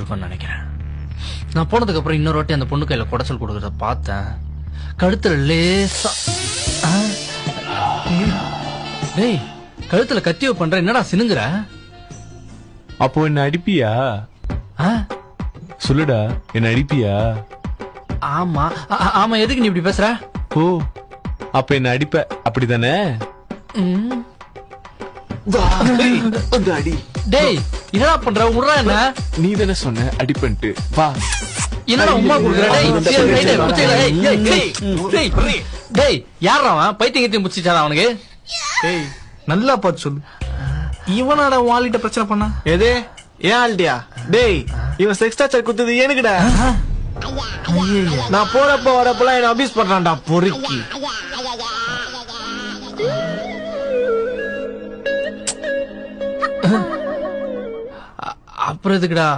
கொடுத்துருப்பான்னு நினைக்கிறேன். நான் போனதுக்கு அப்புறம் இன்னொரு வாட்டி அந்த பொண்ணு கையில குடைச்சல் கொடுக்கறத பார்த்தேன். கழுத்துல லேசா டேய் கழுத்துல கத்தியோ பண்ற, என்னடா சினுங்குற? அப்போ என்ன அடிப்பியா? சொல்லுடா, என்ன அடிப்பியா? ஆமா ஆமா, எதுக்கு நீ இப்படி பேசுற? ஓ, அப்ப என்ன அடிப்ப அப்படிதானே? டேய் என்னடா பண்ற? உடுறா என்ன? நீ தானே சொன்ன அடிப்பன்ட்டு. வா. என்னடா உம்மா குடுக்குற? டேய் யாரா அவன்? பைத்தியங்கத்தையும் முடிச்சிட்டாரா அவனுக்கு? டேய் நல்லா பார்த்து சொல்லு. இவனோட வாலிட்ட பிரச்சனை பண்ணா எதே ஏன் ஆல்டியா? டேய் இவன் செக்ஸ் டார்ச்சர் குடுத்தது எனக்குடா. நான் போறப்ப வரப்பெல்லாம் என்ன அபியூஸ் பண்றான்டா பொறுக்கி. அப்புறம் எதுக்குடா